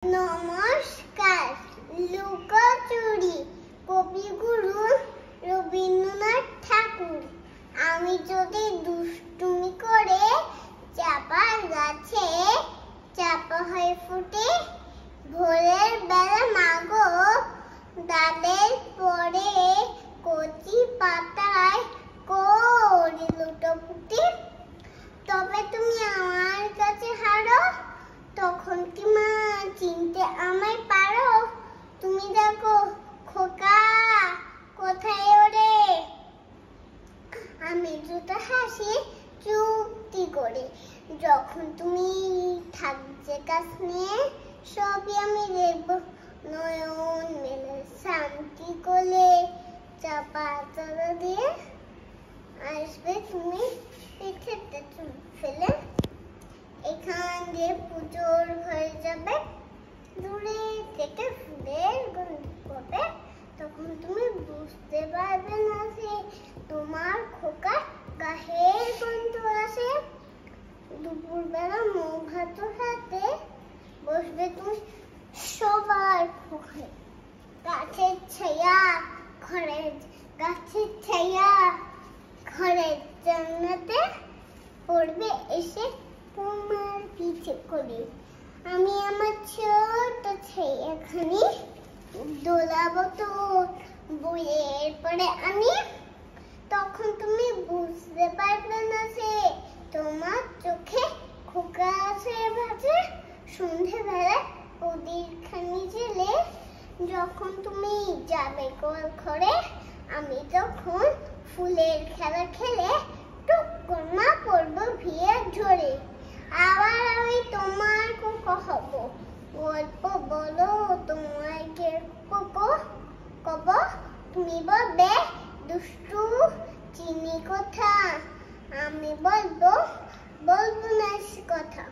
নমস্কার। লুকোচুরি কবিগুরু রবীন্দ্রনাথ ঠাকুর। আমি যদি দুষ্টুমি করে চাপার গাছে চাপা হয়ে ফুটে, ভোরের বেলা মাগো ডালের পরে কচি পাতায় করি লুটোপুটি। তবে তুমি আমার কাছে হারো, তখন কি মা চিনতে আমায় পারো? তুমি দেখো খোকা কোথায় ওরে, আমি দুটো হাসি চুক্তি করে। যখন তুমি থাকছে কাছ নিয়ে, সবই আমি দেখবো নয়ন মেলে শান্তি কোলে। চাপা তলা দিয়ে আসবে তুমি পিঠেতে চুল ফেলে, এখান দিয়ে পুজোর হয়ে যাবে, দূরে থেকে ফুলের গন্ধ পাবে। তখন তুমি বুঝতে পারবে না যে তোমার খোকার গায়ের গন্ধ আসে। দুপুরবেলা মুখ ভাত হাতে বসবে তুমি সবার মুখে, গাছের ছায়া ঘরের, গাছের ছায়া ঘরের জান্নাতে পড়বে এসে তোমার পিছে করে। আমি আমার ছোট ছায়াখানি দোলাবো তো বইয়ের পরে আমি। তখন তুমি বুঝতে পারবে না যে তোমার চোখে খোকা আছে ভাজে। সন্ধ্যেবেলায় ওদের খানি জেলে যখন তুমি যাবে ঘরে, আমি তখন ফুলের খেলা খেলে টুক করে পড়বো ভিড়ে ঝরে। আবার আমি তোমার কোকো হব, গল্প বলো তোমায় কে কোকো কব। তুমি বলবে দুষ্টু চিনি কথা, আমি বলবো না সে কথা।